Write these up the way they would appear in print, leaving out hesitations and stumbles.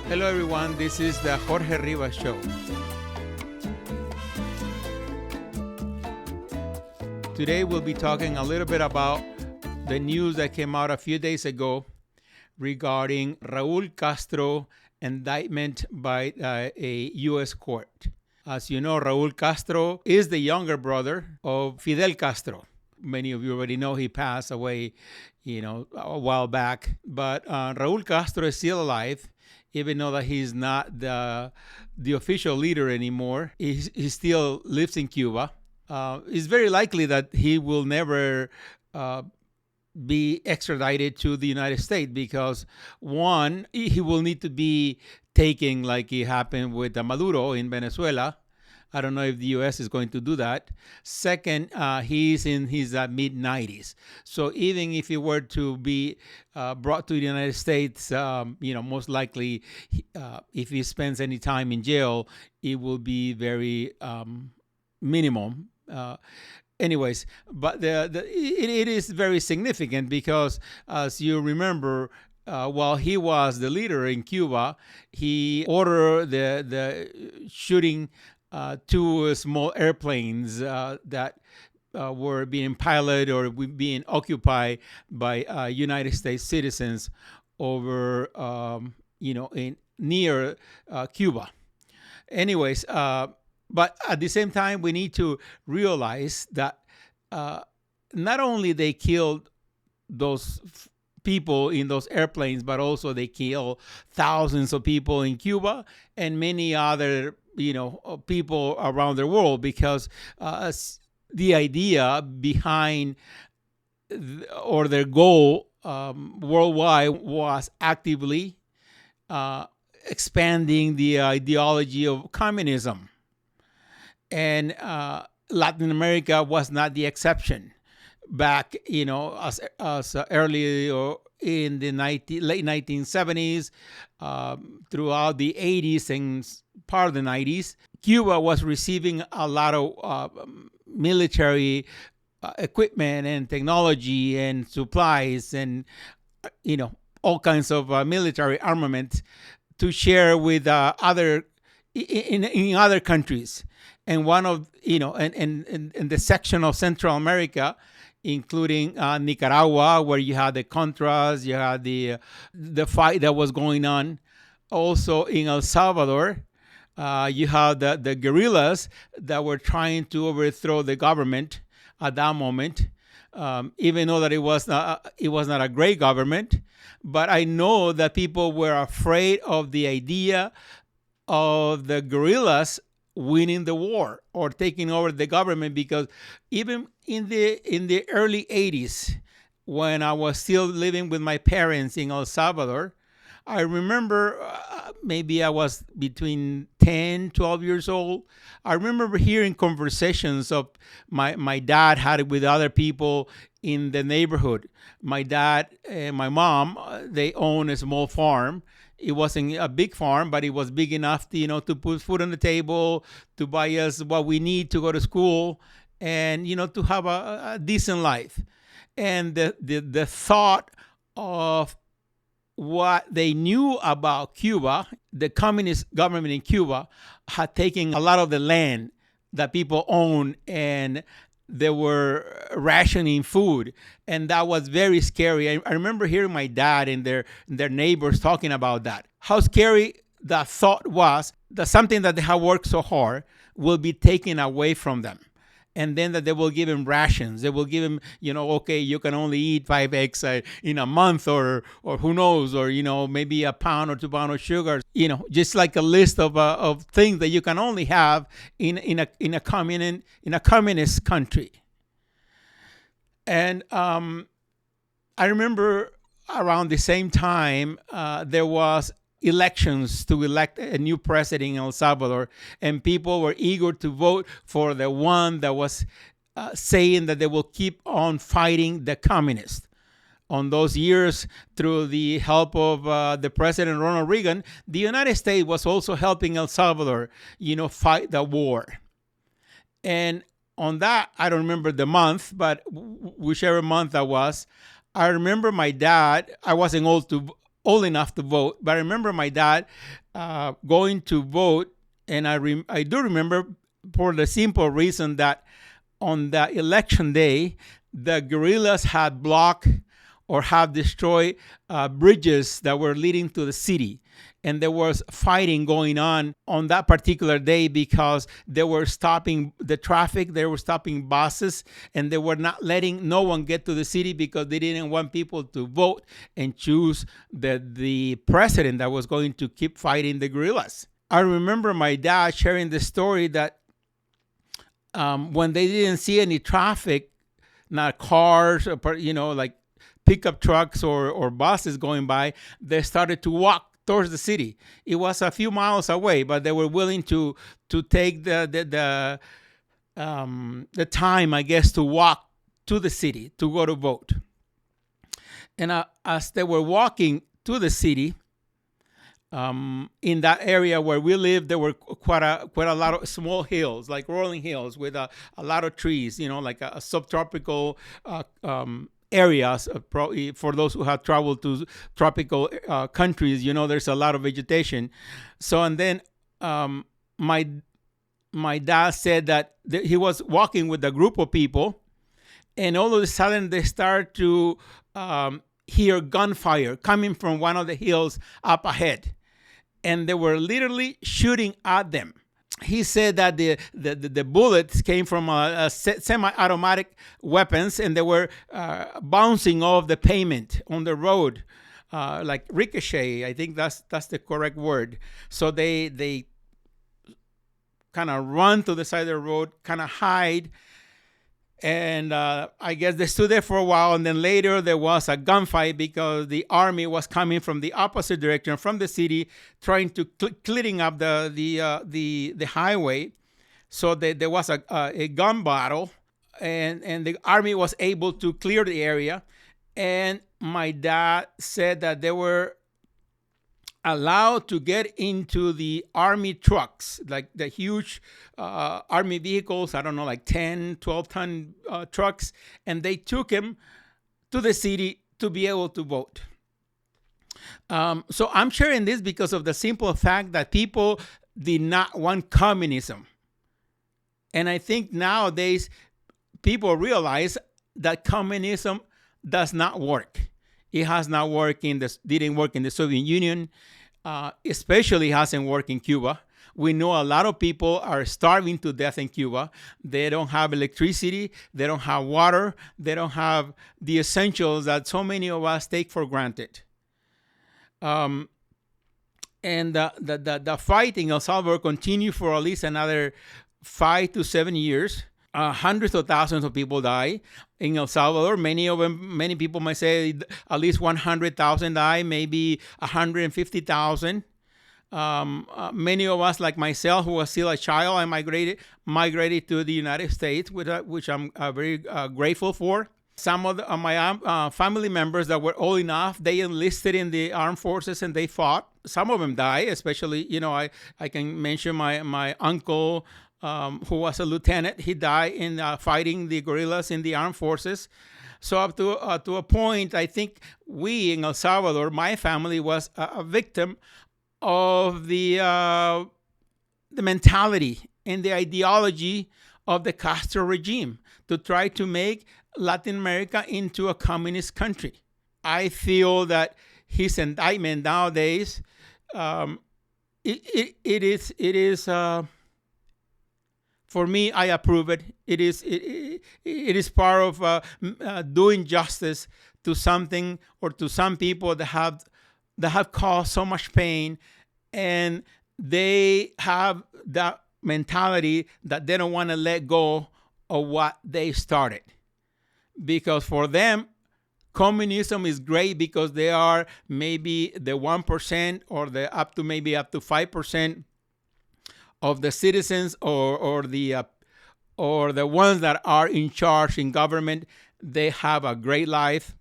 Hello, everyone. This is the Jorge Rivas Show. Today, we'll be talking a little bit about the news that came out a few days ago regarding Raúl Castro indictment by a U.S. court. As you know, Raúl Castro is the younger brother of Fidel Castro. Many of you already know he passed away, a while back. But Raúl Castro is still alive, even though that he's not the official leader anymore. He still lives in Cuba. It's very likely that he will never be extradited to the United States because, one, he will need to be taken like it happened with Maduro in Venezuela. I don't know if the U.S. is going to do that. Second, he's in his mid-90s. So even if he were to be brought to the United States, most likely if he spends any time in jail, it will be very minimum. Anyways, but it is very significant because, as you remember, while he was the leader in Cuba, he ordered the shooting two small airplanes that were being piloted or being occupied by United States citizens over, in near Cuba. Anyways, but at the same time, we need to realize that not only they killed those people in those airplanes, but also they kill thousands of people in Cuba and many other people around the world, because the idea behind or their goal worldwide was actively expanding the ideology of communism. And Latin America was not the exception. Back, as early in the late 1970s, throughout the 80s and part of the 90s, Cuba was receiving a lot of military equipment and technology and supplies and, all kinds of military armament to share with other in other countries. And one of, in the section of Central America, including Nicaragua, where you had the Contras, you had the fight that was going on. Also in El Salvador, you had the guerrillas that were trying to overthrow the government at that moment, even though that it was not a great government. But I know that people were afraid of the idea of the guerrillas winning the war or taking over the government, because even in the early 80s, when I was still living with my parents in El Salvador, I remember maybe I was between 10, 12 years old. I remember hearing conversations of my dad had it with other people in the neighborhood. My dad and my mom, they own a small farm. It wasn't a big farm, but it was big enough to, to put food on the table, to buy us what we need to go to school, and, to have a decent life. And the thought of what they knew about Cuba, the communist government in Cuba had taken a lot of the land that people own, and they were rationing food, and that was very scary. I remember hearing my dad and their neighbors talking about that. How scary that thought was, that something that they have worked so hard will be taken away from them. And then that they will give him rations. They will give him, okay, you can only eat 5 eggs in a month, or who knows, or, maybe a pound or 2 pounds of sugar, just like a list of things that you can only have in a communist country. And I remember around the same time, there was elections to elect a new president in El Salvador, and people were eager to vote for the one that was saying that they will keep on fighting the communists. On those years, through the help of the President Ronald Reagan, the United States was also helping El Salvador, fight the war. And on that, I don't remember the month, but whichever month that was, I remember my dad, I wasn't old old enough to vote. But I remember my dad going to vote, and I do remember for the simple reason that on the election day, the guerrillas had blocked or have destroyed bridges that were leading to the city. And there was fighting going on that particular day because they were stopping the traffic, they were stopping buses, and they were not letting no one get to the city because they didn't want people to vote and choose the president that was going to keep fighting the guerrillas. I remember my dad sharing the story that when they didn't see any traffic, not cars, like pickup trucks or buses going by, they started to walk towards the city. It was a few miles away, but they were willing to take the time, I guess, to walk to the city to go to vote. And as they were walking to the city, in that area where we lived, there were quite a lot of small hills, like rolling hills with a lot of trees, like a subtropical areas. Probably for those who have traveled to tropical countries, there's a lot of vegetation. So, and then my dad said that he was walking with a group of people, and all of a sudden they start to hear gunfire coming from one of the hills up ahead. And they were literally shooting at them. He said that the bullets came from a semi-automatic weapons, and they were bouncing off the pavement on the road, like ricochet. I think that's the correct word. So they kind of run to the side of the road, kind of hide. And I guess they stood there for a while, and then later there was a gunfight because the army was coming from the opposite direction from the city, trying to clearing up the highway. So there was a gun battle, and the army was able to clear the area. And my dad said that they were allowed to get into the army trucks, like the huge army vehicles, I don't know, like 10, 12-ton trucks, and they took him to the city to be able to vote. So I'm sharing this because of the simple fact that people did not want communism. And I think nowadays people realize that communism does not work. It has not worked didn't work in the Soviet Union, especially hasn't worked in Cuba. We know a lot of people are starving to death in Cuba. They don't have electricity. They don't have water. They don't have the essentials that so many of us take for granted. And the fight in El Salvador continued for at least another 5 to 7 years. Hundreds of thousands of people die in El Salvador. Many people might say at least 100,000 die, maybe 150,000. Many of us, like myself, who was still a child, I migrated to the United States, which I'm very grateful for. Some of my family members that were old enough, they enlisted in the armed forces and they fought. Some of them died, especially, I can mention my uncle, who was a lieutenant. He died in fighting the guerrillas in the armed forces. So up to a point, I think we in El Salvador, my family was a victim of the mentality and the ideology of the Castro regime to try to make Latin America into a communist country. I feel that his indictment nowadays, it is. For me, I approve it. It is part of doing justice to something or to some people that have caused so much pain, and they have that mentality that they don't want to let go of what they started. Because for them, communism is great because they are maybe the 1% or up to 5% of the citizens or the ones that are in charge in government. They have a great life,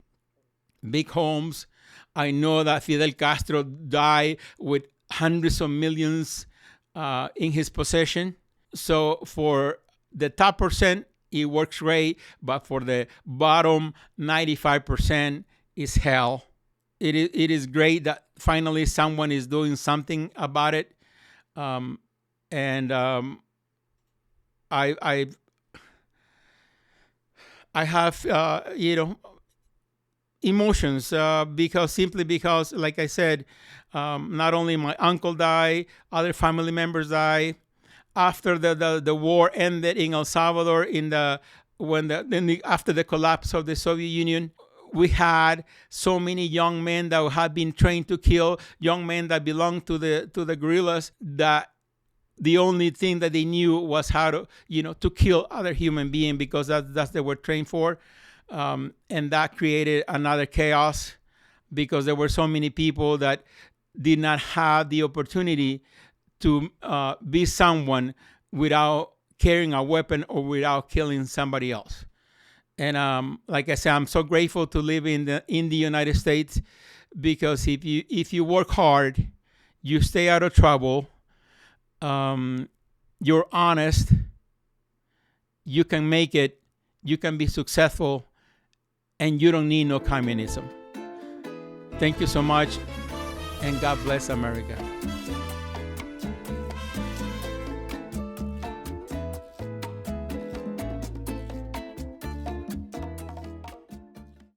big homes. I know that Fidel Castro died with hundreds of millions in his possession. So for the top percent, it works great, but for the bottom 95% is hell. it is great that finally someone is doing something about it. And I I I have emotions, because simply because, like I said, not only my uncle died, other family members died after the war ended in El Salvador, in the when the after the collapse of the Soviet Union. We had so many young men that had been trained to kill, young men that belonged to the guerrillas, that the only thing that they knew was how to kill other human beings, because that's they were trained for. And that created another chaos, because there were so many people that did not have the opportunity to be someone without carrying a weapon or without killing somebody else. And like I said, I'm so grateful to live in the United States, because if you work hard, you stay out of trouble, you're honest, you can make it, you can be successful, and you don't need no communism. Thank you so much, and God bless America.